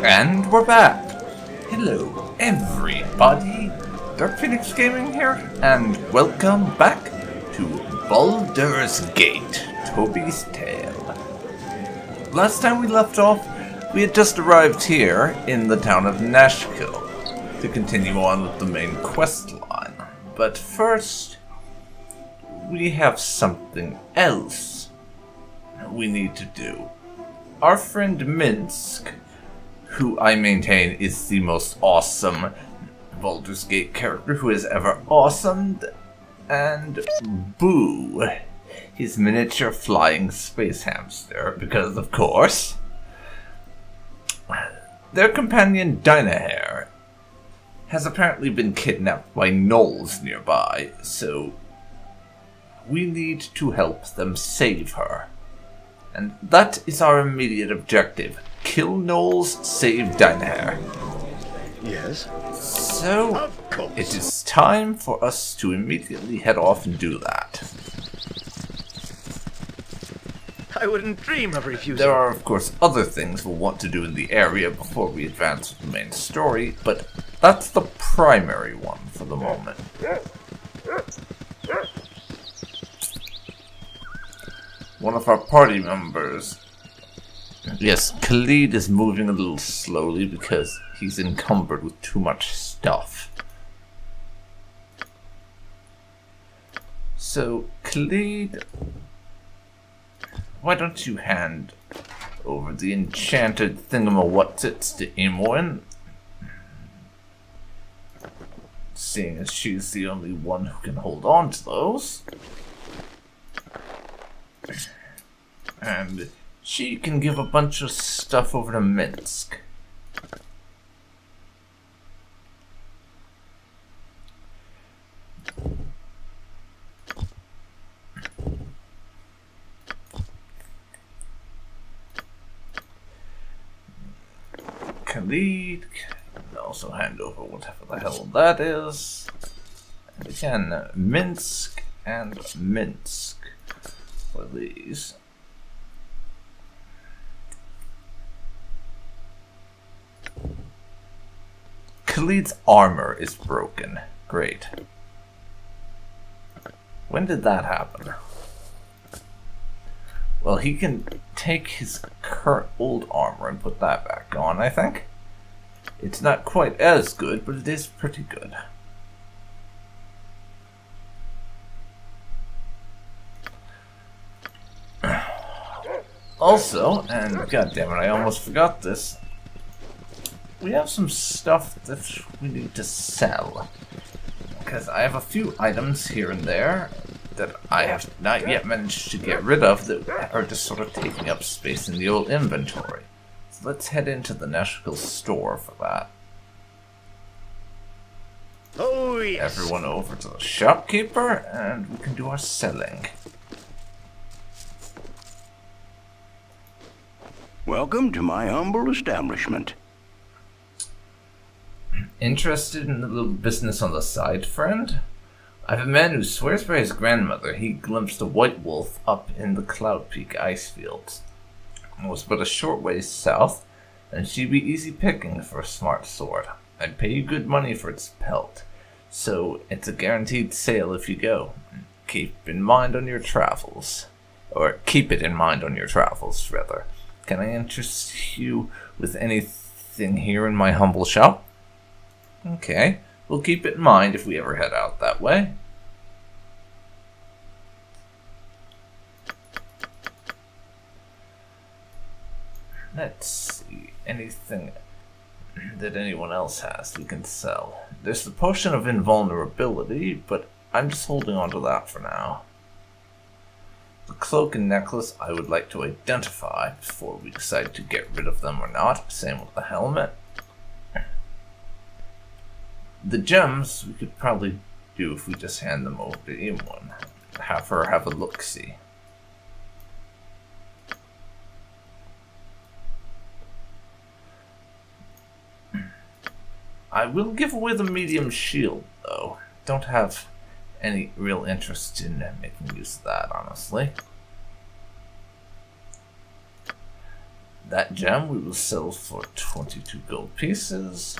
And we're back. Hello, everybody. DarkPhoenix Gaming here, and welcome back to Baldur's Gate, Toby's Tale. Last time we left off, we had just arrived here in the town of Nashkel to continue on with the main quest line. But first, we have something else we need to do. Our friend Minsk, who I maintain is the most awesome Baldur's Gate character who has ever awesomed, and Boo, his miniature flying space hamster, because of course. Their companion Dynaheir has apparently been kidnapped by Gnolls nearby, so we need to help them save her. And that is our immediate objective. Kill Gnolls, save Dynaheir. Yes? So, it is time for us to immediately head off and do that. I wouldn't dream of refusing. There are, of course, other things we'll want to do in the area before we advance with the main story, but that's the primary one for the moment. One of our party members, yes, Khalid, is moving a little slowly because he's encumbered with too much stuff. So, Khalid, why don't you hand over the enchanted thingamawhatsits to Imoen, seeing as she's the only one who can hold on to those. And she can give a bunch of stuff over to Minsk. Khalid can also hand over whatever the hell that is. And again, Minsk and Minsk for these. Khalid's armor is broken. Great. When did that happen? Well, he can take his current old armor and put that back on, I think. It's not quite as good, but it is pretty good. Also, and goddammit, I almost forgot this, we have some stuff that we need to sell. Because I have a few items here and there that I have not yet managed to get rid of that are just sort of taking up space in the old inventory. So let's head into the Nashkel store for that. Oh, yes. Everyone over to the shopkeeper and we can do our selling. Welcome to my humble establishment. Interested in a little business on the side, friend? I have a man who swears by his grandmother he glimpsed a white wolf up in the Cloud Peak ice fields. It was but a short ways south, and she'd be easy picking for a smart sword. I'd pay you good money for its pelt, so it's a guaranteed sale if you go. Keep in mind on your travels. Or keep it in mind on your travels, rather. Can I interest you with anything here in my humble shop? Okay, we'll keep it in mind if we ever head out that way. Let's see, anything that anyone else has we can sell. There's the potion of invulnerability, but I'm just holding on to that for now. The cloak and necklace I would like to identify before we decide to get rid of them or not. Same with the helmet. The gems we could probably do if we just hand them over to Imoen. Have her have a look-see. I will give away the medium shield, though. Don't have any real interest in making use of that, honestly. That gem we will sell for 22 gold pieces.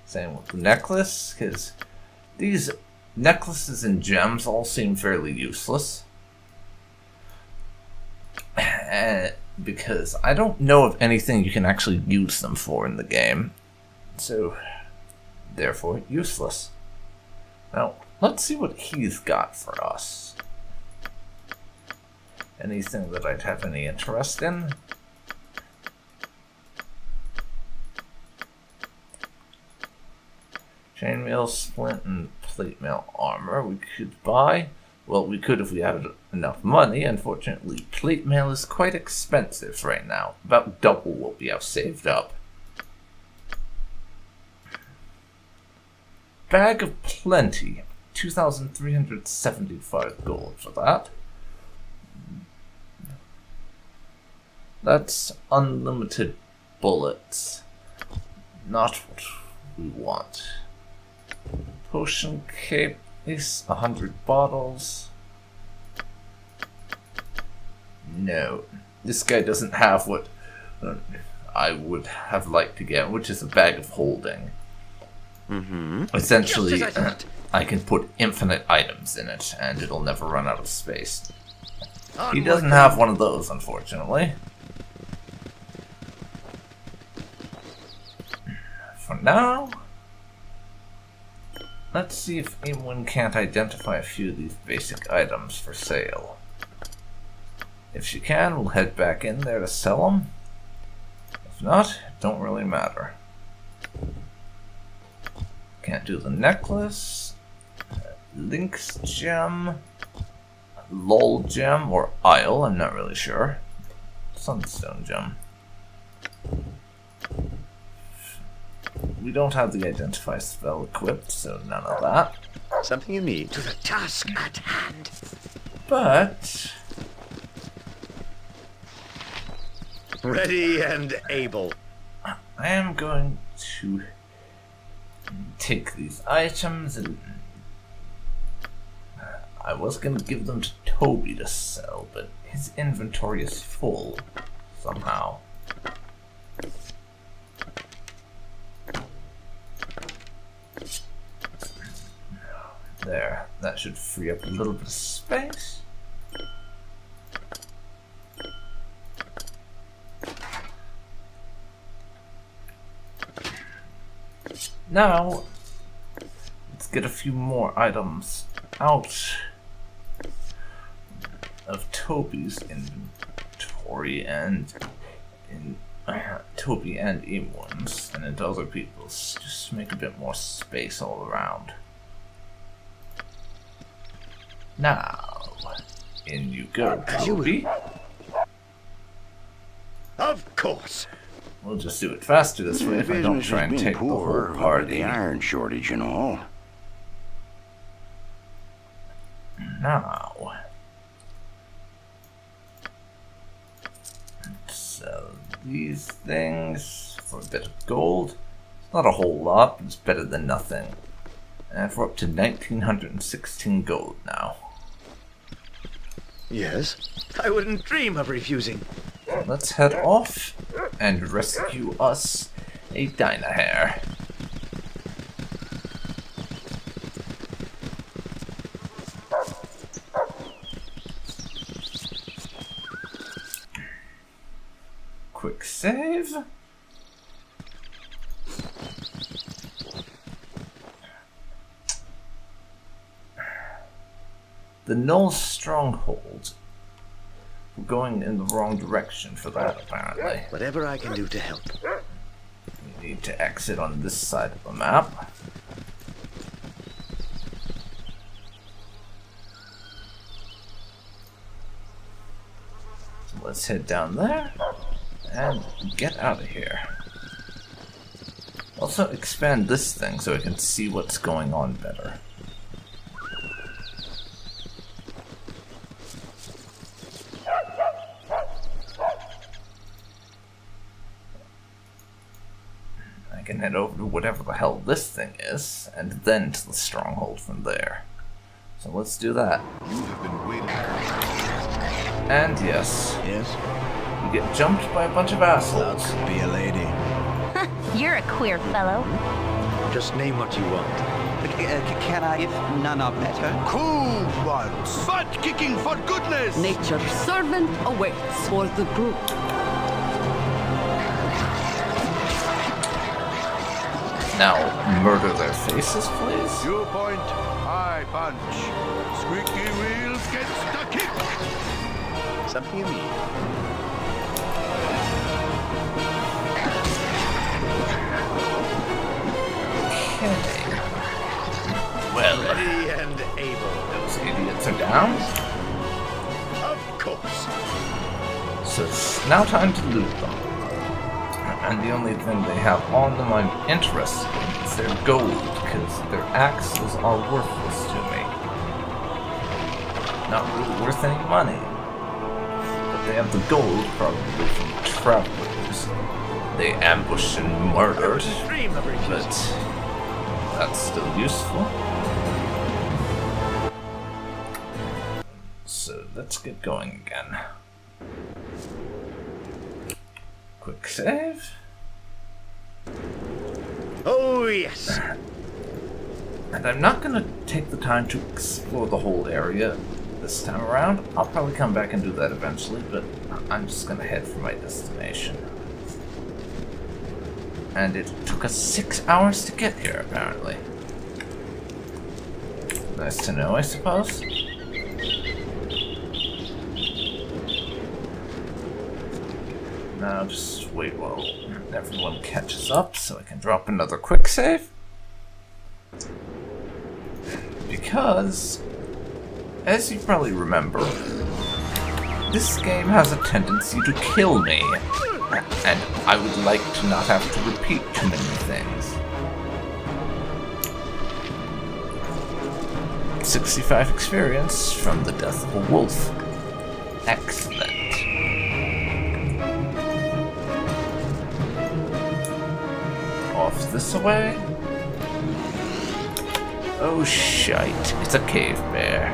Same with the necklace, because these necklaces and gems all seem fairly useless. Because I don't know of anything you can actually use them for in the game. So, therefore, useless. Now, let's see what he's got for us. Anything that I'd have any interest in? Chainmail, splint, and plate mail armor we could buy. Well, we could if we had enough money. Unfortunately, plate mail is quite expensive right now. About double what we have saved up. Bag of Plenty. 2,375 gold for that. That's unlimited bullets. Not what we want. Potion case, 100 bottles. No. This guy doesn't have what I would have liked to get, which is a bag of holding. Essentially, I can put infinite items in it, and it'll never run out of space. He doesn't have one of those, unfortunately. For now, let's see if Imoen can't identify a few of these basic items for sale. If she can, we'll head back in there to sell them. If not, it don't really matter. Can't do the necklace, Lynx gem, Lol gem, or Isle, I'm not really sure. Sunstone gem. We don't have the identify spell equipped, so none of that. Something you need. To the task at hand. But Ready and able. I am going to take these items and I was going to give them to Toby to sell, but his inventory is full somehow. There, that should free up a little bit of space. Now, let's get a few more items out of Toby's inventory and in Toby and Imoen's and into other people's, just to make a bit more space all around. Now, in you go, Toby. Of course. We'll just do it faster this way if I don't try and take the whole party. The iron shortage and all. Now, sell these things for a bit of gold. It's not a whole lot, but it's better than nothing. And we're up to 1,916 gold now. Yes? I wouldn't dream of refusing. Let's head off and rescue us a Dynaheir. Quick save. The Gnoll stronghold. We're going in the wrong direction for that, apparently. Whatever I can do to help. We need to exit on this side of the map. So let's head down there and get out of here. Also expand this thing so I can see what's going on better. I can head over to whatever the hell this thing is, and then to the stronghold from there. So let's do that. You have been waiting. And yes. Yes? you get jumped by a bunch of assholes. Be a lady. You're a queer fellow. Just name what you want. Can I, if none are better? Cool ones. Butt kicking for goodness. Nature's servant awaits for the group. Now, murder their faces, please. You point, I punch. Squeaky wheels gets the kick. Something you mean? Okay. Well, Ready and able. those idiots are down. Of course. So it's now time to loot them. And the only thing they have on them I'm interested in is their gold, because their axes are worthless to me. Not really worth any money. But they have the gold, probably from travelers. They ambushed and murdered, Dream of refusing. but that's still useful. So let's get going again. Quick save. Oh, yes. And I'm not going to take the time to explore the whole area this time around. I'll probably come back and do that eventually, but I'm just going to head for my destination. And it took us 6 hours to get here, apparently. Nice to know, I suppose. Now just wait while everyone catches up so I can drop another quick save. Because, as you probably remember, this game has a tendency to kill me, and I would like to not have to repeat too many things. 65 experience from the death of a wolf. Excellent. Off this way. Oh shite, it's a cave bear.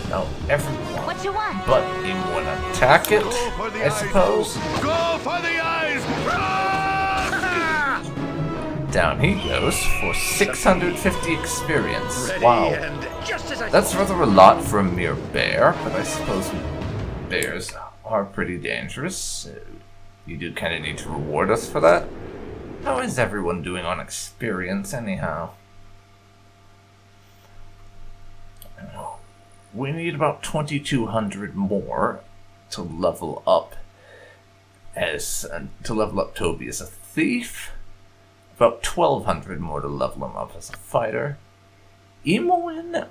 Now everyone What you want? but Imoen attack it, Go for the I eyes. suppose. Go for the eyes. Run! Down he goes for 650 experience. Ready Wow. and just as I That's thought. rather a lot for a mere bear, but I suppose bears are pretty dangerous, so you do kind of need to reward us for that. How is everyone doing on experience, anyhow? We need about 2,200 more to level up Toby as a thief. About 1,200 more to level him up as a fighter. Imoen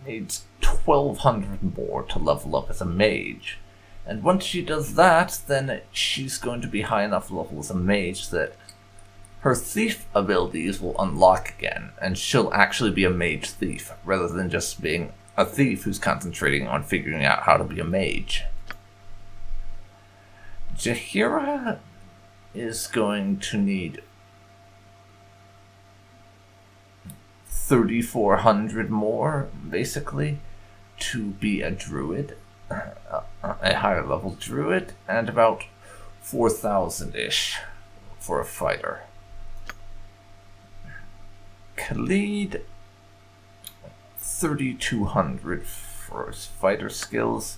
needs 1,200 more to level up as a mage. And once she does that, then she's going to be high enough level as a mage that her thief abilities will unlock again, and she'll actually be a mage thief, rather than just being a thief who's concentrating on figuring out how to be a mage. Jaheira is going to need 3,400 more, basically, to be a druid, a higher level druid, and about 4,000-ish for a fighter. Khalid, 3,200 for his fighter skills.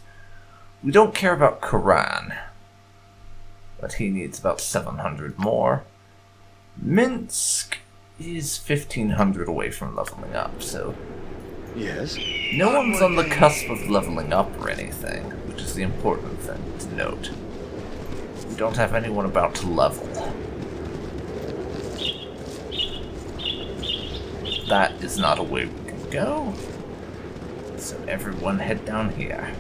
We don't care about Coran, but he needs about 700 more. Minsk is 1,500 away from leveling up, so Yes. no one's on the cusp of leveling up or anything, which is the important thing to note. We don't have anyone about to level. That is not a way we can go. So everyone head down here.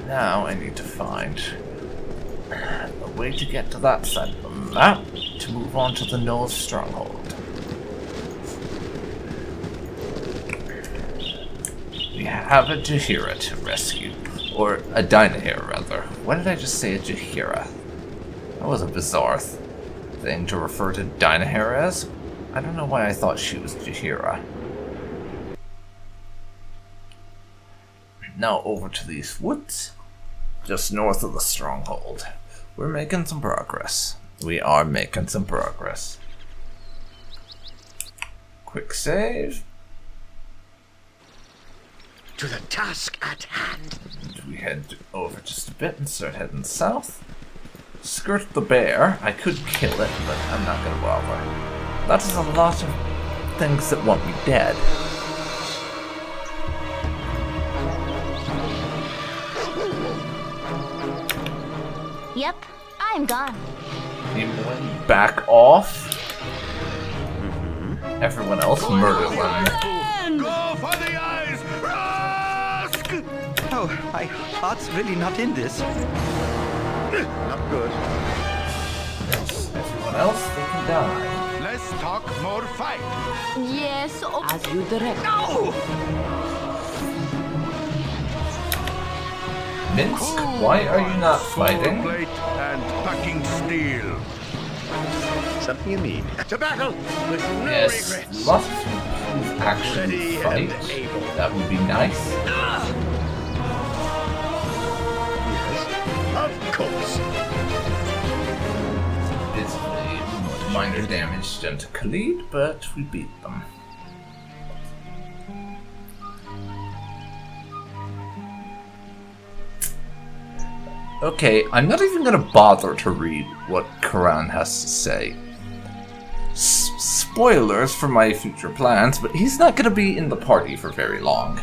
Now I need to find a way to get to that side of the map to move on to the Gnoll's stronghold. We have a Jaheira to rescue. Or a Dynaheir, rather. Why did I just say a Jaheira? That was a bizarre thing to refer to Dynaheir as. I don't know why I thought she was Jaheira. Now over to these woods, just north of the stronghold. We're making some progress. We are making some progress. Quick save. To the task at hand. And we head over just a bit and start heading south. Skirt the bear. I could kill it, but I'm not going to bother. That is a lot of things that want me dead. Yep, I'm gone. Imoen, back off. Everyone else, murder them. Go for the eyes! Rask! Oh, my heart's really not in this. Not good. Yes, everyone else, they can die. Let's talk more fight. Yes, as you direct. Minsk, why are you not fighting? Plate and packing steel. Something you need. To battle with no Yes, regrets. lots of people actually Ready fight. and able. That would be nice. Yes, of course. Basically, minor damage done to Khalid, but we beat them. Okay, I'm not even going to bother to read what Coran has to say. Spoilers for my future plans, but he's not going to be in the party for very long.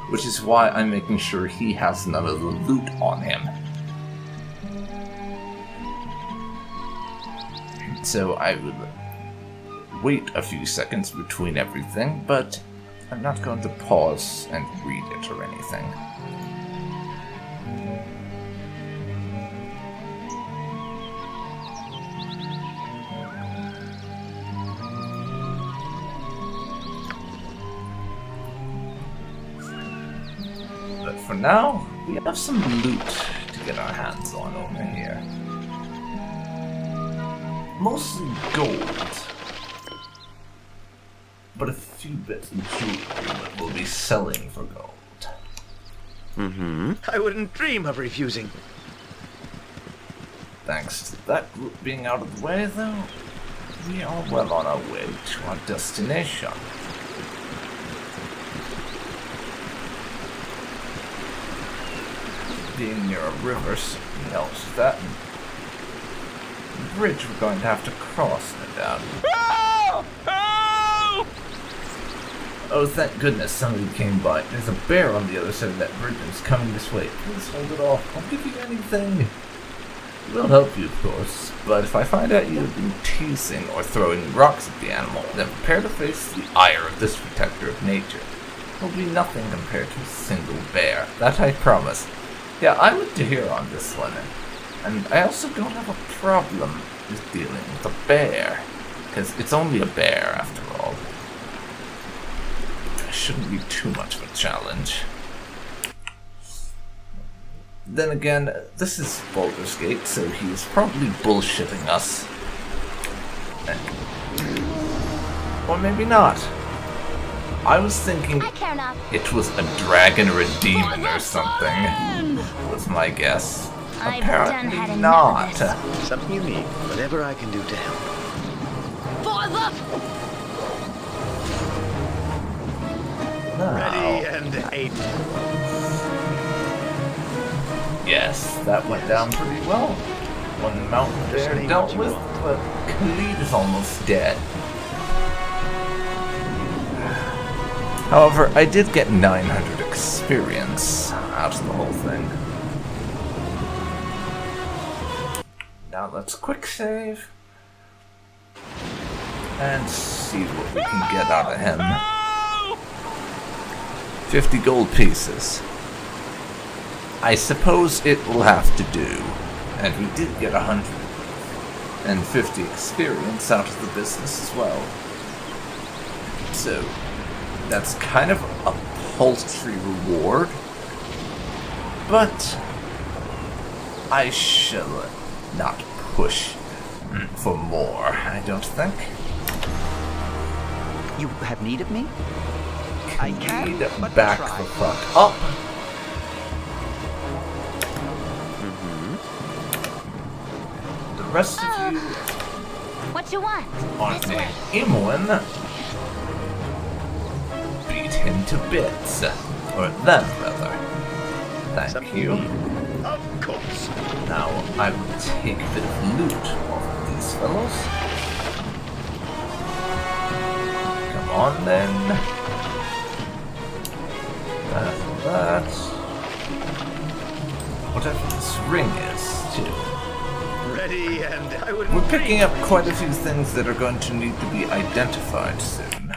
Which is why I'm making sure he has none of the loot on him. So I will wait a few seconds between everything, but I'm not going to pause and read it or anything. But for now, we have some loot to get our hands on over here. Mostly gold. But a few bits of jewelry that we'll be selling for gold. I wouldn't dream of refusing. Thanks to that group being out of the way, though, we are well on our way to our destination. Being near a river certainly helps with that. The bridge we're going to have to cross, no doubt. Oh, thank goodness somebody came by. There's a bear on the other side of that bridge and it's coming this way. Please hold it off. I'll give you anything. We'll help you, of course, but if I find out you've been teasing or throwing rocks at the animal, then prepare to face the ire of this protector of nature. It will be nothing compared to a single bear. That I promise. Yeah, I'm with Dynaheir on this one. And I also don't have a problem with dealing with a bear, because it's only a bear after all. It shouldn't be too much of a challenge. Then again, this is Baldur's Gate, so he's probably bullshitting us. Or maybe not. I was thinking I care not. it was a dragon or a demon or something, was my guess. I've done had Apparently enough not. of this. Something you need. Whatever I can do to help. For the No. Ready and able. Yes, that went down pretty well. One mountain bear Say dealt what you with, want. but Khalid is almost dead. However, I did get 900 experience out of the whole thing. Now let's quick save and see what we can get out of him. 50 gold pieces. I suppose it will have to do. And we did get 150 experience out of the business as well. So, that's kind of a paltry reward. But I shall not push for more, I don't think. You have need of me? I can, Need but back try. the fuck up. rest of you What you want? on This the way. Imoen beat him to bits. Or them, rather. Thank Something you. you need? Of course. Now, I will take a bit of loot off of these fellows. Come on, then. That. Whatever this ring is, too. Ready, and I would. We're picking up quite a few things that are going to need to be identified soon.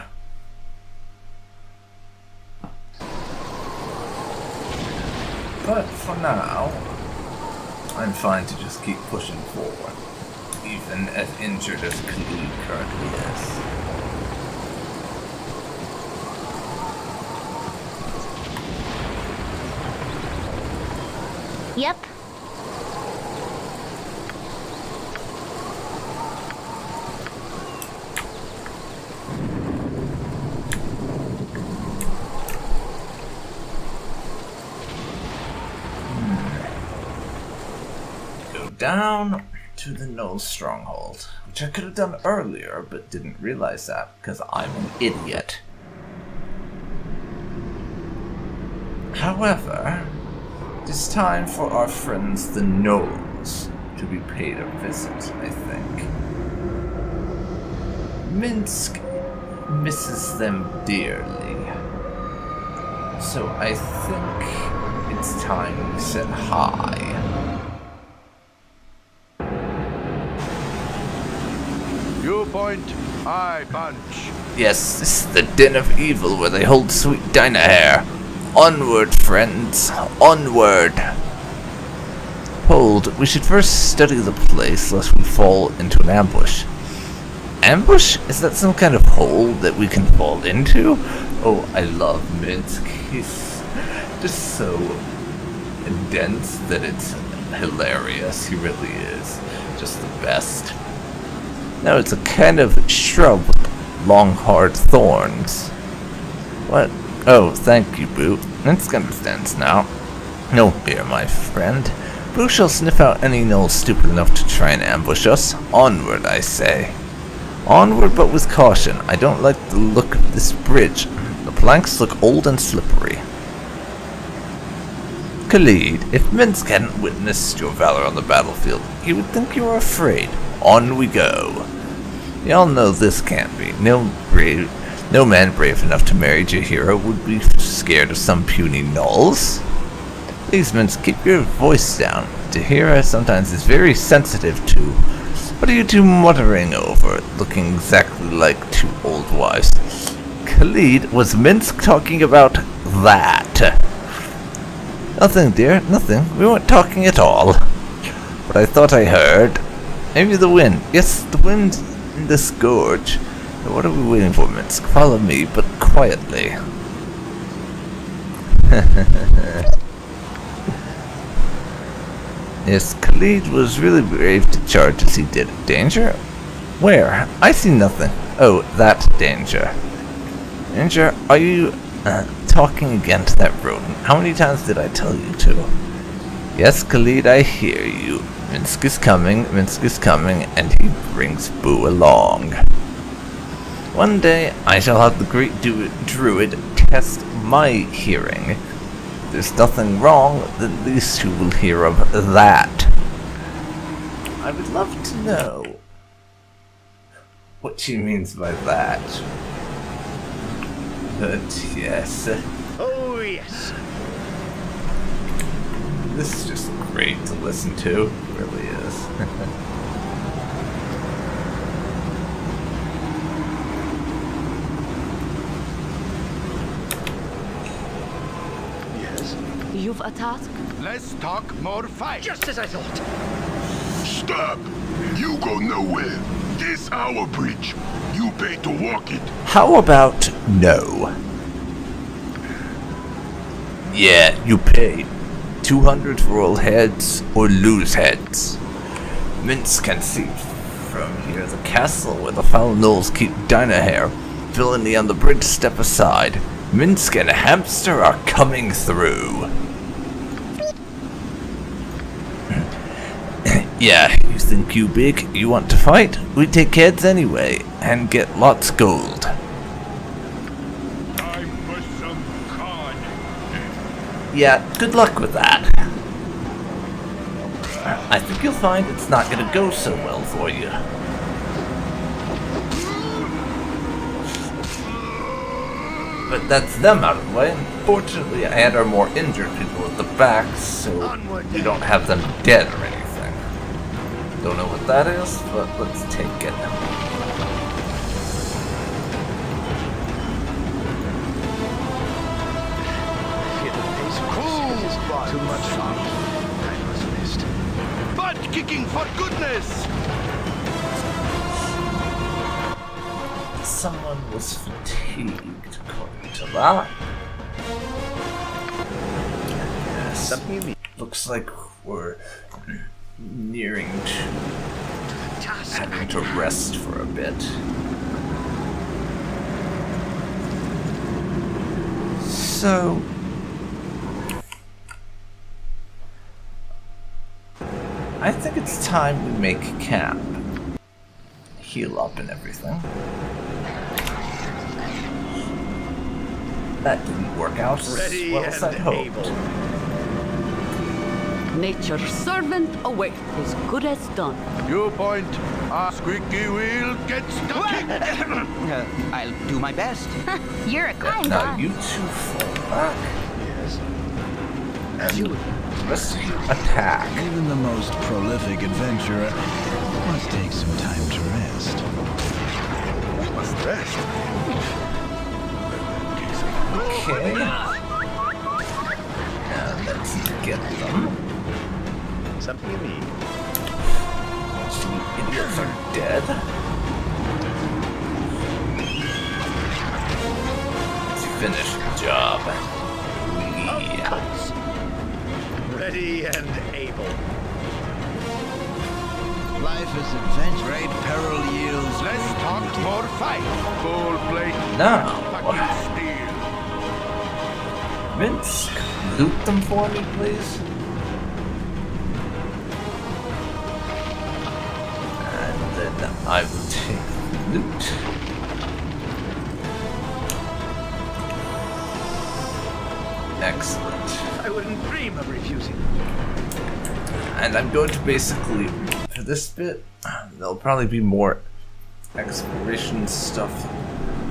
But for now, I'm fine to just keep pushing forward, even as injured as Khalid currently is. Yep. Go down to the Gnoll stronghold, which I could have done earlier, but didn't realize that because I'm an idiot. However, it's time for our friends the Gnolls to be paid a visit, I think. Minsk misses them dearly. So I think it's time we said hi. You point, I punch. Yes, this is the den of evil where they hold sweet Dynaheir. Onward, friends, onward! Hold, we should first study the place lest we fall into an ambush. Ambush? Is that some kind of hole that we can fall into? Oh, I love Minsk. He's just so dense that it's hilarious. He really is. Just the best. Now it's a kind of shrub with long hard thorns. What? Oh, thank you, Boo. Minsk understands now. No fear, my friend. Boo shall sniff out any gnoll stupid enough to try and ambush us. Onward, I say. Onward, but with caution. I don't like the look of this bridge. The planks look old and slippery. Khalid, if Minsk hadn't witnessed your valor on the battlefield, he would think you were afraid. On we go. Y'all know this can't be. No man brave enough to marry Jaheira would be scared of some puny Gnolls. Please, Minsk, keep your voice down. Jaheira sometimes is very sensitive to. What are you two muttering over, looking exactly like two old wives? Khalid, was Minsk talking about that? Nothing, dear, nothing. We weren't talking at all. But I thought I heard. Maybe the wind. Yes, the wind in this gorge. But what are we waiting for, Minsk? Follow me, but quietly. Yes, Khalid was really brave to charge as he did. Danger? Where? I see nothing. Oh, that danger. Danger, are you talking again to that rodent? How many times did I tell you to? Yes, Khalid, I hear you. Minsk is coming, and he brings Boo along. One day, I shall have the great druid test my hearing. If there's nothing wrong, then these two will hear of that. I would love to know what she means by that. But yes. Oh, yes. This is just great to listen to. It really is. Yes. You've a task? Less talk, more fight. Just as I thought. Stop! You go nowhere. This our bridge. You pay to walk it. How about no? Yeah, you pay. 200 for all heads, or lose heads. Minsk can see from here the castle where the foul gnolls keep Dynaheir. Villainy on the bridge, step aside. Minsk and Hamster are coming through. Yeah, you think you big. You want to fight? We take heads anyway, and get lots gold. Time for some cod. Yeah, good luck with that. I think you'll find it's not gonna go so well for you. But that's them out of the way. Unfortunately, I had our more injured people at the back, so we don't have them dead or anything. Don't know what that is, but let's take it. Too much time was missed. Butt kicking for goodness! Someone was fatigued, according to that. Yes. Something you need. Looks like we're nearing to having to rest for a bit. So, I think it's time we make camp. Heal up and everything. That didn't work out as Ready well as I'd and hoped. able. Nature's servant await is good as done. You point, a squeaky wheel gets stuck. I'll do my best. You're a kind Now one. you two fall back Yes. and rest of you attack. Even the most prolific adventurer must take some time to rest. We must rest. Okay. Now let's get them. Something you need. You idiots are dead. Let's finish the job. Yeah. Ready and able. Life is adventure. Great peril yields. Less talk, more fight. Full plate, Now, fucking steel. Vince, loot them for me, please. And then I will take loot. Excellent. I wouldn't dream of refusing. And I'm going to basically, for this bit, there'll probably be more exploration stuff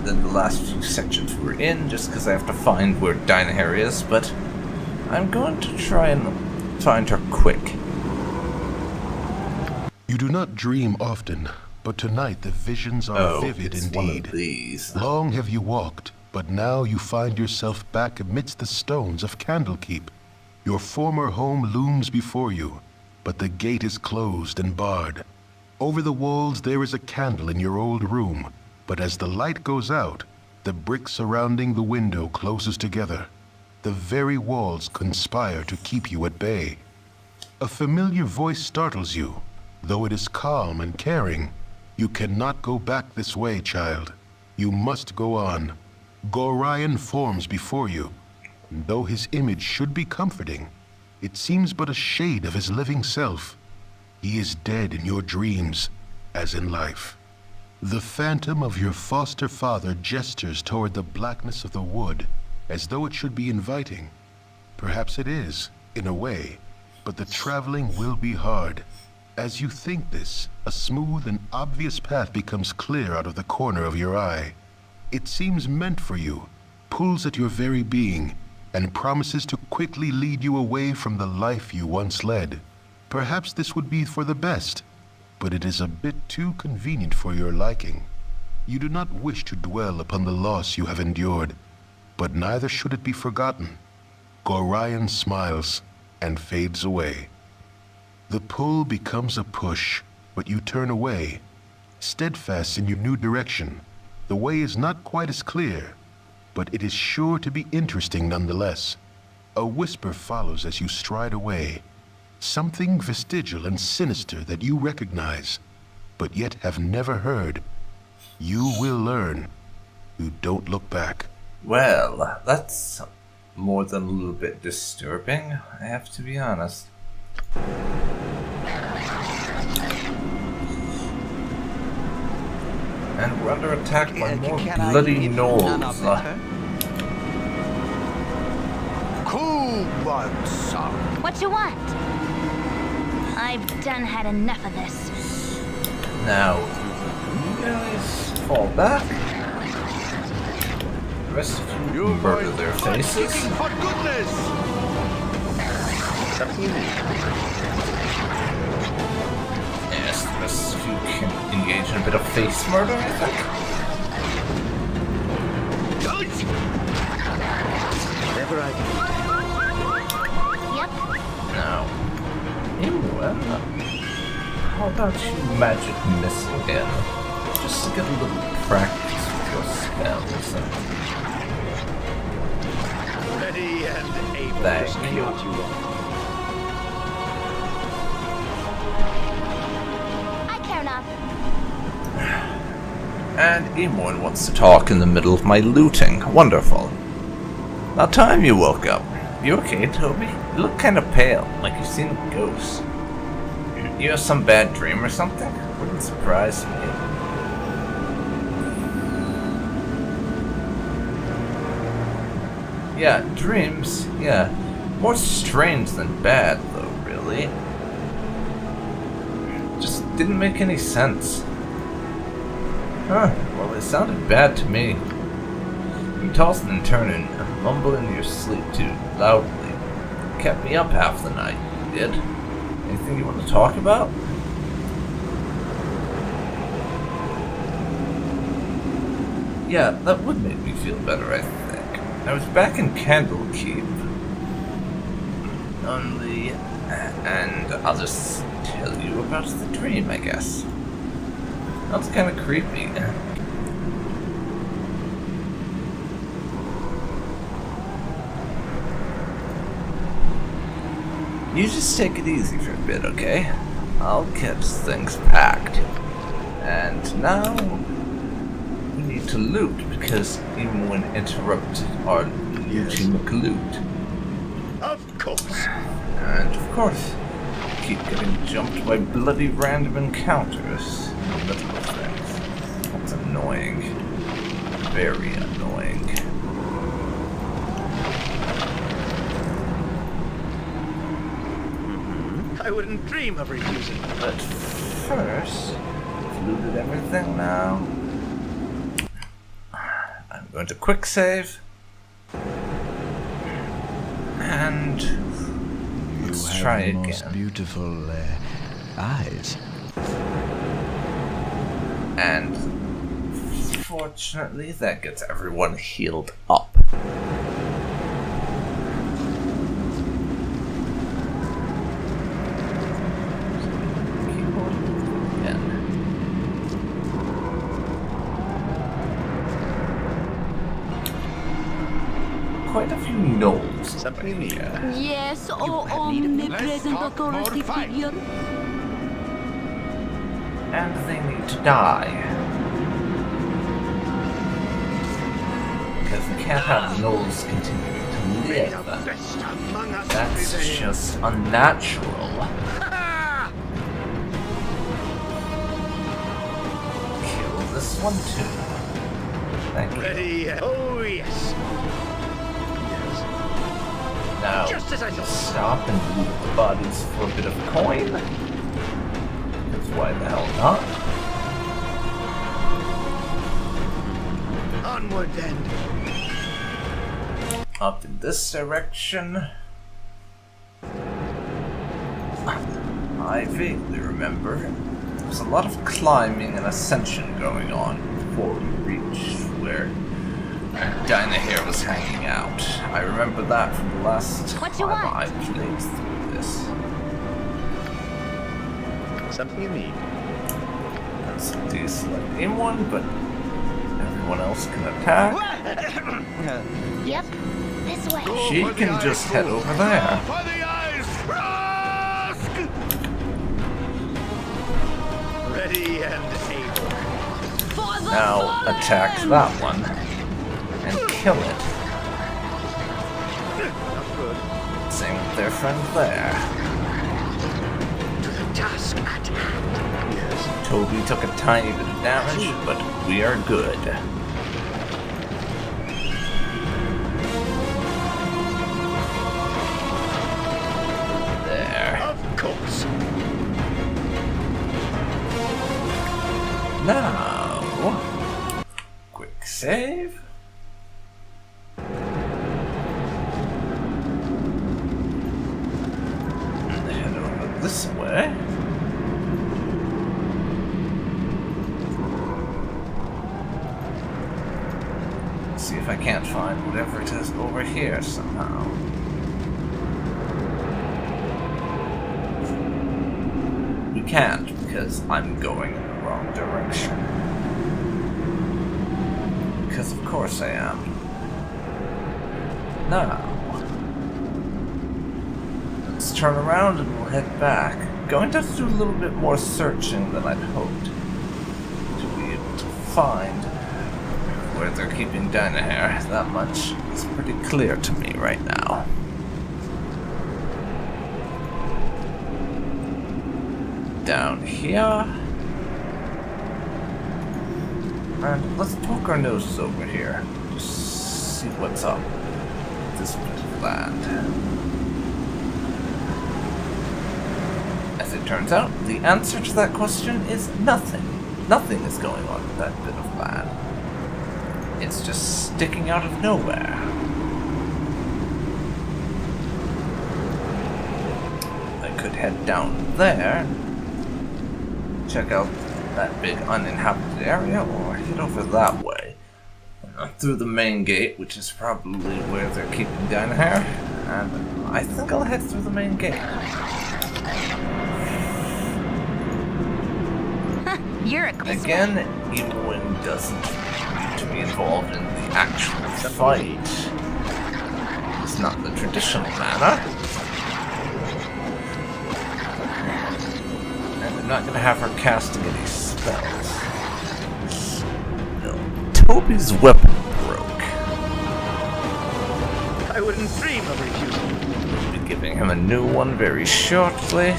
than the last few sections we're in, just because I have to find where Dynaheir is, but I'm going to try and find her quick. You do not dream often, but tonight the visions are vivid it's indeed. one of these. Long have you walked, but now you find yourself back amidst the stones of Candlekeep. Your former home looms before you, but the gate is closed and barred. Over the walls there is a candle in your old room, but as the light goes out, the brick surrounding the window closes together. The very walls conspire to keep you at bay. A familiar voice startles you, though it is calm and caring. You cannot go back this way, child. You must go on. Gorion forms before you. And though his image should be comforting, it seems but a shade of his living self. He is dead in your dreams, as in life. The phantom of your foster father gestures toward the blackness of the wood, as though it should be inviting. Perhaps it is, in a way, but the traveling will be hard. As you think this, a smooth and obvious path becomes clear out of the corner of your eye. It seems meant for you, pulls at your very being, and promises to quickly lead you away from the life you once led. Perhaps this would be for the best, but it is a bit too convenient for your liking. You do not wish to dwell upon the loss you have endured, but neither should it be forgotten. Gorion smiles and fades away. The pull becomes a push, but you turn away, steadfast in your new direction. The way is not quite as clear, but it is sure to be interesting nonetheless. A whisper follows as you stride away, something vestigial and sinister that you recognize, but yet have never heard. You will learn. You don't look back. Well, that's more than a little bit disturbing, I have to be honest. And we're under attack by more Can I bloody give none of gnolls. it, Cool one, son. What you want? I've done had enough of this. Now, you guys fall back. The rest of you murder their faces. Kicking for goodness. Something you need. Yes, the rest of you can engage in a bit of face murder, I think. Whatever I can. Yep. Now, Imoen, how about you magic missile in? Just to get a little practice with your spells. Ready and able. Thank Just you. what you want. I care not. And Imoen wants to talk in the middle of my looting. Wonderful. About time you woke up. You okay, Toby? You look kind of pale, like you've seen a ghost. You have some bad dream or something? Wouldn't surprise me. Yeah, dreams, yeah. More strange than bad, though, really. Just didn't make any sense. Huh, well, it sounded bad to me. You tossing and turning, mumbling in your sleep too loudly. Kept me up half the night, you did. Anything you want to talk about? Yeah, that would make me feel better, I think. I was back in Candlekeep. Only... and I'll just tell you about the dream, I guess. That's kind of creepy. You just take it easy for a bit, okay? I'll get things packed. And now we need to loot because Imoen interrupted our looting loot. Of course. And of course, keep getting jumped by bloody random encounters. Little things. That's annoying. Very annoying. I wouldn't dream of refusing. But first, I've looted everything now. I'm going to quick save. And let's You try have the most again. beautiful eyes. And fortunately, that gets everyone healed up. Quite a few gnolls. Something you need. Yes, oh Let's omnipresent talk more authority fight. figure. And they need to die. Because we can't have gnolls continuing to May the live. best among us That's prevail. just unnatural. Kill this one too. Thank you. Ready? Oh yes. Now, Just as I thought. stop and loot the bodies for a bit of coin. Because why the hell not? Onward then. Up in this direction. I vaguely remember there was a lot of climbing and ascension going on before we reached where Dynaheir was hanging out. I remember that from the last What you time want? I played through this. Something you need. There's a decent Imoen, but everyone else can attack. Yep. This way. She can just head over there. For the eyes! Rask! Ready and able. For the Now fallen! attack that one and kill it. Not good. Same with their friend there. To the task at hand. Yes. Toby took a tiny bit of damage, but we are good. There. Of course. Now, quick save. Head over this way. See if I can't find whatever it is over here somehow. We can't because I'm going in the wrong direction. Because of course I am. Now, let's turn around and we'll head back. Going to have to do a little bit more searching than I'd hoped to be able to find where they're keeping Dynaheir. That much is pretty clear to me right now. Down here. And let's poke our noses over here. Just see what's up with this bit of land. As it turns out, the answer to that question is nothing. Nothing is going on with that bit of land. It's just sticking out of nowhere. I could head down there, check out that big uninhabited area, or head over that way. Through the main gate, which is probably where they're keeping Dynaheir, and I think I'll head through the main gate. You're a Again, Imoen doesn't need to be involved in the actual fight. It's not the traditional manner. And I'm not going to have her casting any spells. No. Toby's weapon broke. I wouldn't dream of refusing. We'll be giving him a new one very shortly.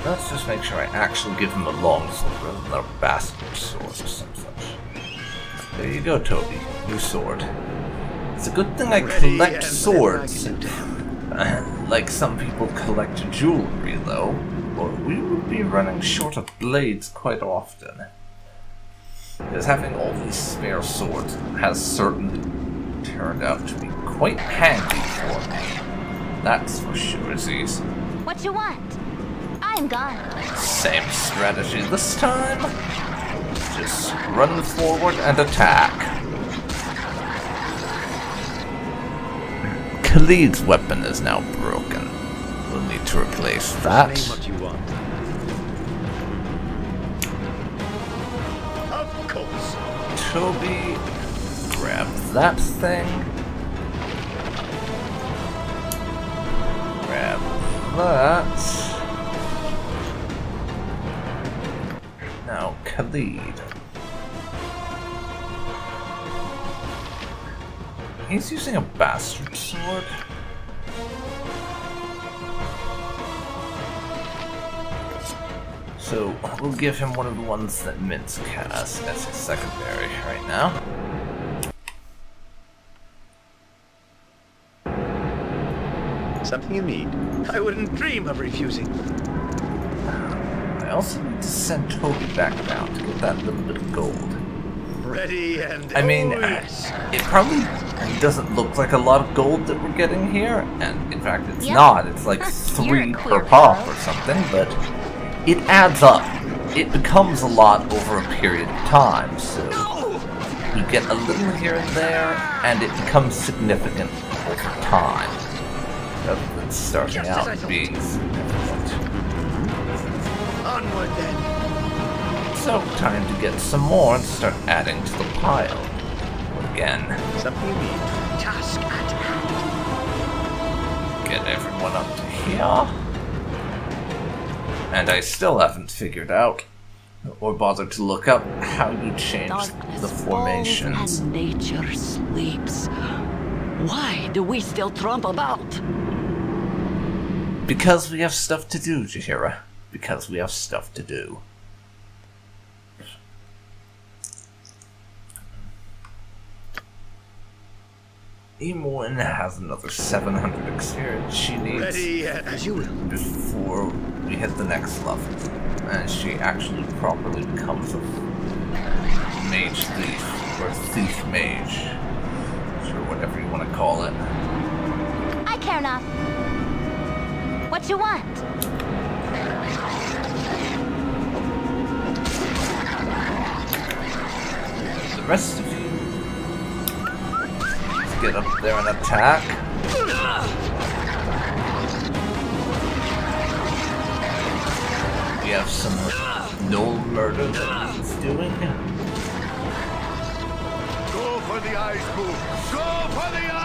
Let's just make sure I actually give him a longsword rather than a bastard sword or some such. There you go, Toby. New sword. It's a good thing I collect swords. Like some people collect jewelry, though, or we would be running short of blades quite often. Because having all these spare swords has certainly turned out to be quite handy for me. That's for sure, Aziz. What you want? I'm gone. Same strategy this time. Just run forward and attack. Khalid's weapon is now broken. We'll need to replace that. Name what you want. Of course. Toby, grab that thing. Grab that. Now, Khalid. He's using a bastard sword. So, we'll give him one of the ones that Minsk has as his secondary right now. Something you need. I wouldn't dream of refusing. I also need to send Toby back down to get that little bit of gold. Ready and I mean, yes. it probably doesn't look like a lot of gold that we're getting here, and in fact it's not. It's like 3 per pop or something, but it adds up. It becomes a lot over a period of time, so we get a little here and there, and it becomes significant over time, rather than starting out being significant. Onward then. So, time to get some more and start adding to the pile. Again. Something you need. Task at hand. Get everyone up to here. And I still haven't figured out, or bothered to look up, how you change the formations. And nature sleeps. Why do we still trump about? Because we have stuff to do, Jaheira. Because we have stuff to do. Imoen has another 700 experience she needs Ready as you will. before we hit the next level. And she actually properly becomes a mage thief, or thief mage. Or whatever you want to call it. I care not. What you want? The rest of you, let's get up there and attack. We have some Gnoll murder that he's doing. Go for the eyes, Boo! Go for the eyes!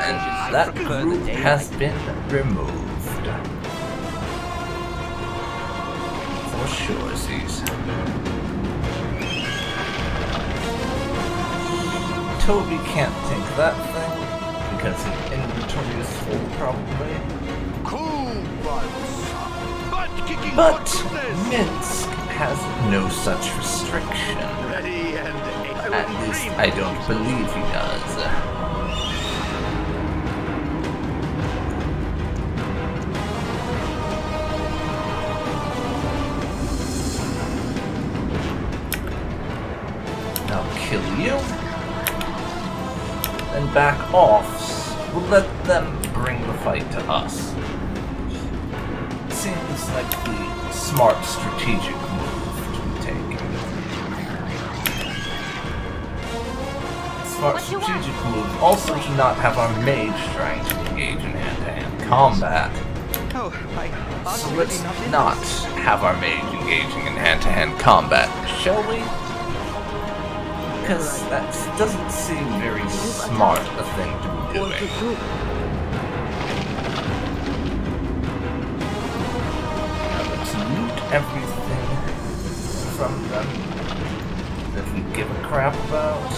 And that group has been removed. For sure, Z's. Toby can't take that thing because his inventory is full, probably. Cool buds! Butt-kicking But what's-this? Minsk has no such restriction. Ready and At least I don't believe he does. I'll kill you. Then back off. We'll let them bring the fight to us. Seems like the smart strategic move to be taken. Smart What you want? strategic move also to not have our mage trying to engage in hand-to-hand combat. Oh, I So ought let's to be not have our mage engaging in hand-to-hand combat, shall we? Because that doesn't seem very smart a thing to be doing. Now let's loot everything from them that we give a crap about.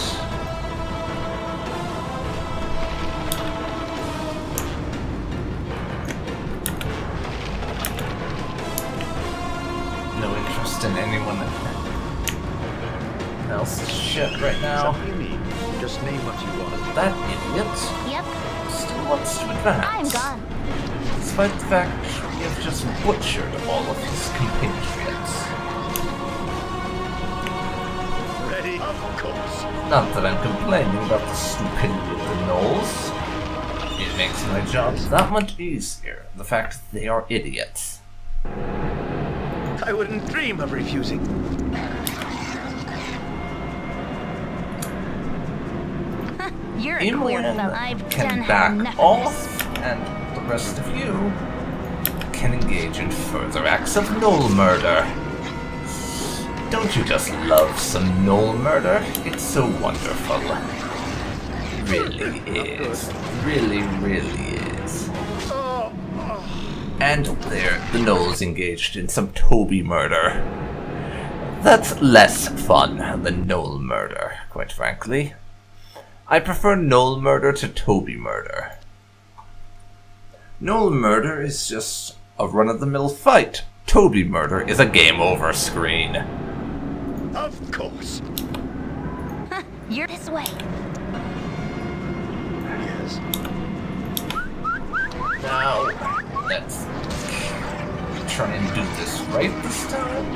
No interest in anyone else's shit right now. Something you need. Just name what you want. That idiot Yep, still wants to advance. I'm gone. Despite the fact we have just butchered all of his compatriots. Ready? Of course. Not that I'm complaining about the stupidity of the Gnolls. It makes my job that much easier, the fact that they are idiots. I wouldn't dream of refusing. You're a queer Imoen fella. I've can done had back enough of off, and the rest of you can engage in further acts of Gnoll murder. Don't you just love some Gnoll murder? It's so wonderful. Really is. Really, really is. And there, the Gnolls engaged in some Toby murder. That's less fun than Gnoll murder, quite frankly. I prefer Gnoll murder to Toby murder. Gnoll murder is just a run-of-the-mill fight. Toby murder is a game over screen. Of course. Huh, you're this way. Yes. Now, let's try and do this right this time.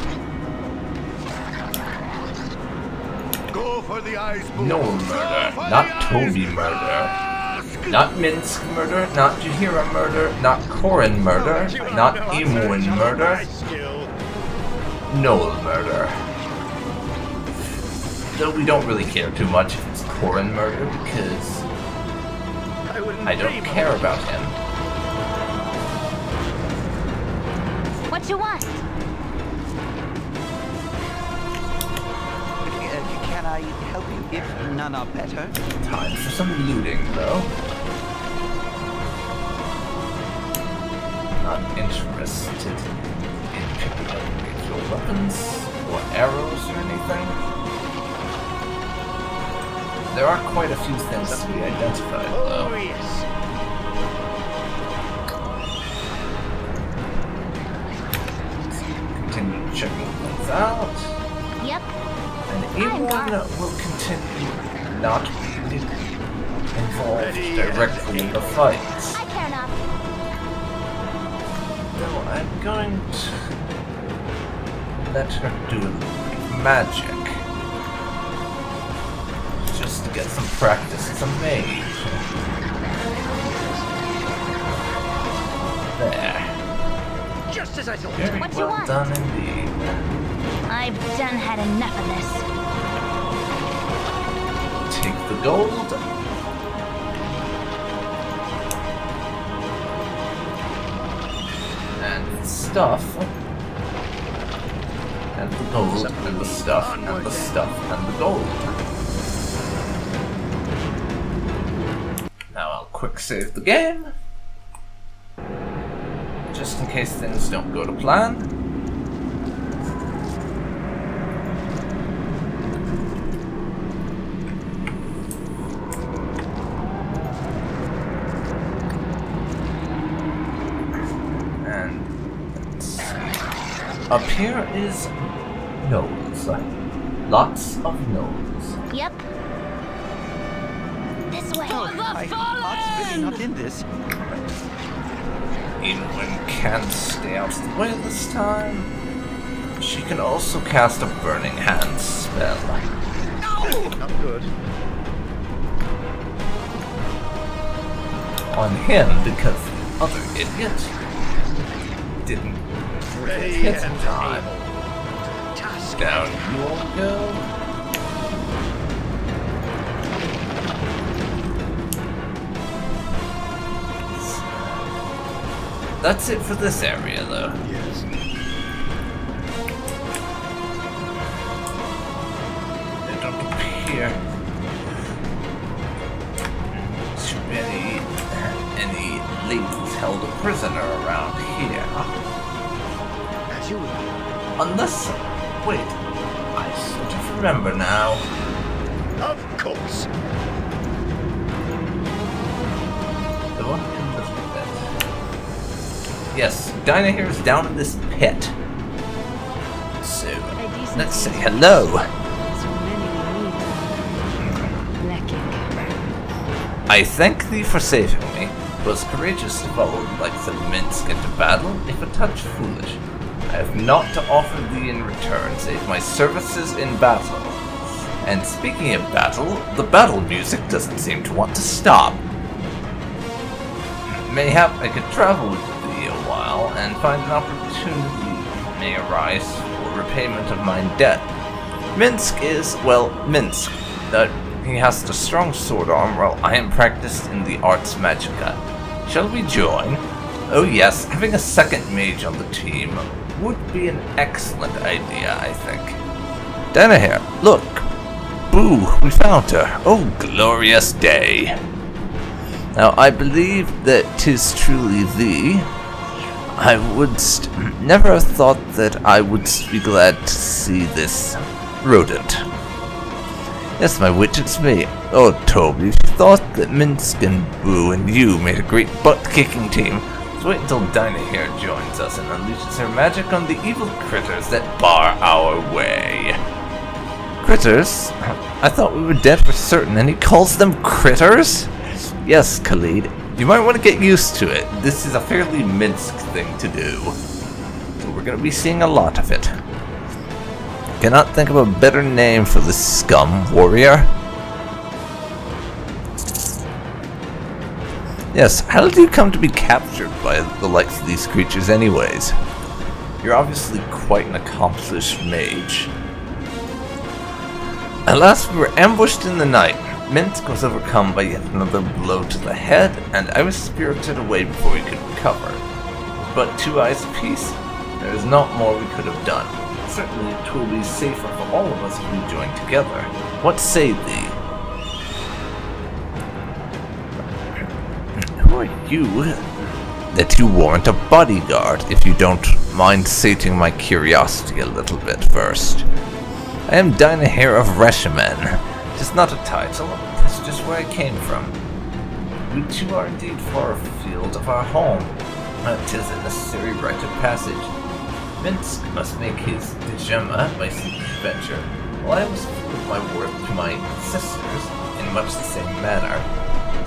Go for the eyes, Boo! Gnoll murder, not Toby murder. Not Minsk murder, not Jaheira murder, not Coran murder, not Imoen murder. Gnoll murder. Though we don't really care too much if it's Coran murder because I don't care about him. What you want? Can I help you if none are better? Time for some looting, though. Not interested in picking up any of your weapons or arrows or anything. There are quite a few things to be identified, though. Oh, yes. Continue checking things out. Yep. And Imoen will continue not being involved directly in the fights. I care not. No, I'm going to let her do magic. Just to get some practice as a mage. There. Just as I thought. Very What you well want? done indeed. I've done had enough of this. Take the gold. And the stuff. And the gold, and the stuff, and the stuff, and the gold. Now I'll quick save the game. Just in case things don't go to plan. Up here is Gnolls. Lots of Gnolls. Yep. This way. My heart's really not in this. Imoen can't stay out of the way this time. She can also cast a Burning Hand spell. Not good. On him because the other idiot didn't hit in time. Down you all go. That's it for this area, though. Yes. They don't appear to be any ladies held a prisoner around here. As you will. Unless, wait, I sort of remember now. Of course. The one in the pit. Yes, Dynaheir is down in this pit. So, let's say hello. So many we need. Lacking. I thank thee for saving me. 'Twas courageous to follow the likes of Minsk into battle, if a touch foolish. I have naught to offer thee in return, save my services in battle. And speaking of battle, the battle music doesn't seem to want to stop. Mayhap I could travel with thee a while, and find an opportunity may arise for repayment of mine debt. Minsk is, well, Minsk. He has the strong sword arm, while I am practiced in the arts magica. Shall we join? Oh yes, having a second mage on the team would be an excellent idea, I think. Dynaheir, look! Boo, we found her. Oh, glorious day. Now, I believe that 'tis truly thee. I would never have thought that I would be glad to see this rodent. Yes, my witch, it's me. Oh, Toby, thought that Minsk and Boo and you made a great butt-kicking team. So wait until Dynaheir joins us and unleashes her magic on the evil critters that bar our way. Critters? I thought we were dead for certain, and he calls them critters? Yes, Khalid. You might want to get used to it. This is a fairly Minsk thing to do. So we're going to be seeing a lot of it. Cannot think of a better name for this scum, warrior. Yes, how did you come to be captured by the likes of these creatures anyways? You're obviously quite an accomplished mage. At last we were ambushed in the night. Minsk was overcome by yet another blow to the head, and I was spirited away before we could recover. But 2 eyes apiece, there is not more we could have done. Certainly it will be safer for all of us if we join together. What say thee? Who are you? That you warrant a bodyguard, if you don't mind sating my curiosity a little bit first. I am Dynaheir of Reshimen, 'Tis not a title, 'tis just where I came from. We two are indeed far afield of our home. 'Tis a necessary rite of passage. Minsk must make his Dejema by seeking adventure, while I must prove my worth to my sisters in much the same manner.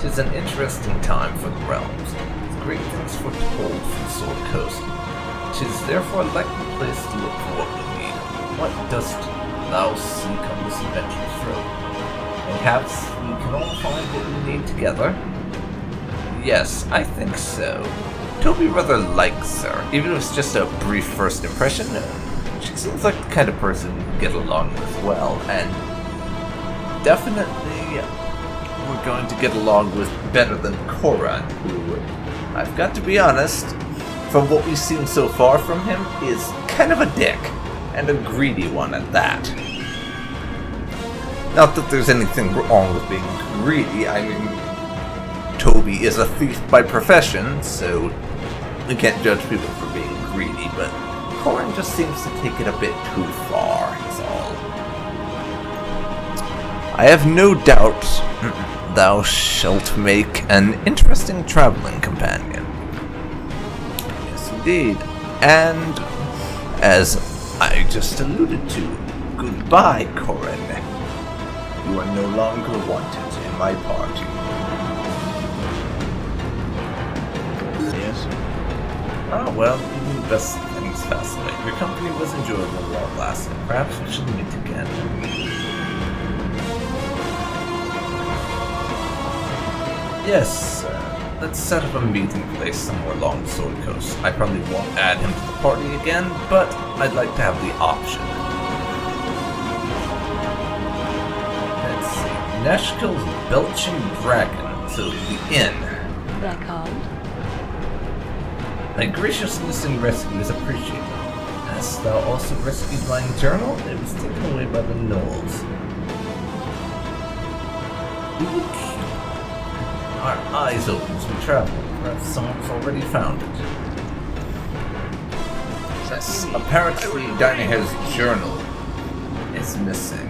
'Tis an interesting time for the realms, with great things foretold from the Sword Coast. 'Tis therefore a likely place to look for what we need. What dost thou seek on this adventurous road? Perhaps we can all find what we need together? Yes, I think so. Toby rather likes her, even if it's just a brief first impression. She seems like the kind of person we can get along with well, and definitely we're going to get along with better than Coran, who, I've got to be honest, from what we've seen so far from him, is kind of a dick, and a greedy one at that. Not that there's anything wrong with being greedy, I mean, Toby is a thief by profession, so we can't judge people for being greedy, but Coran just seems to take it a bit too far, is all. I have no doubt thou shalt make an interesting traveling companion. Yes, indeed. And, as I just alluded to, goodbye, Coran. You are no longer wanted in my party. Yes? Oh, well, even the best things fascinate. Your company was enjoyable while it lasted. Perhaps we should meet again. Yes, let's set up a meeting place somewhere along the Sword Coast. I probably won't add him to the party again, but I'd like to have the option. Let's see. Nashkel's Belching Dragon, so the inn. That card? Thy graciousness in rescue is appreciated. Hast thou also rescued mine journal? It was taken away by the Gnolls. We will keep our eyes open as we travel. Perhaps someone's already found it. Yes, apparently Dynaheir's journal is missing.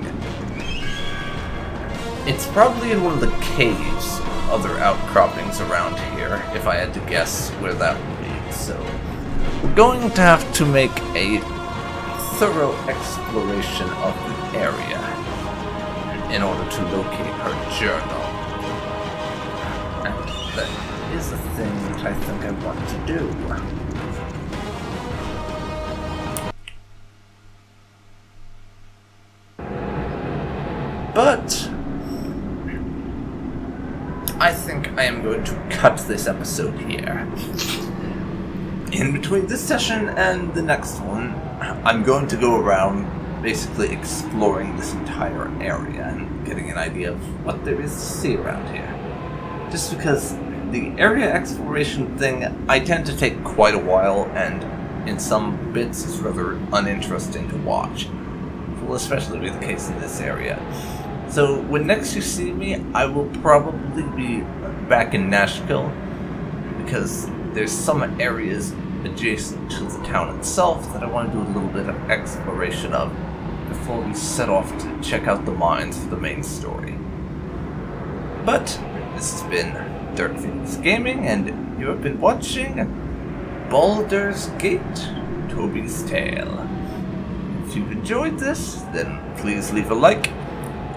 It's probably in one of the caves, other outcroppings around here, if I had to guess where that would be. So, we're going to have to make a thorough exploration of the area in order to locate her journal. And that is a thing that I think I want to do. But I think I am going to cut this episode here. In between this session and the next one, I'm going to go around basically exploring this entire area and getting an idea of what there is to see around here. Just because the area exploration thing, I tend to take quite a while, and in some bits it's rather uninteresting to watch. Will especially be the case in this area. So when next you see me, I will probably be back in Nashkel, because there's some areas adjacent to the town itself that I want to do a little bit of exploration of before we set off to check out the mines for the main story. But this has been DarkPhoenix Gaming, and you have been watching Baldur's Gate, Toby's Tale. If you've enjoyed this, then please leave a like.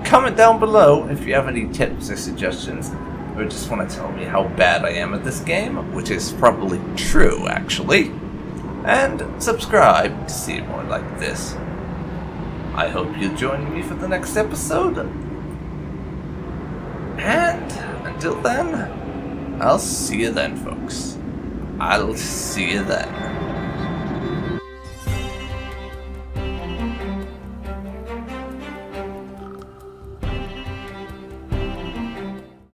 Comment down below if you have any tips or suggestions, or just want to tell me how bad I am at this game, which is probably true, actually. And subscribe to see more like this. I hope you'll join me for the next episode. And until then, I'll see you then, folks. I'll see you then.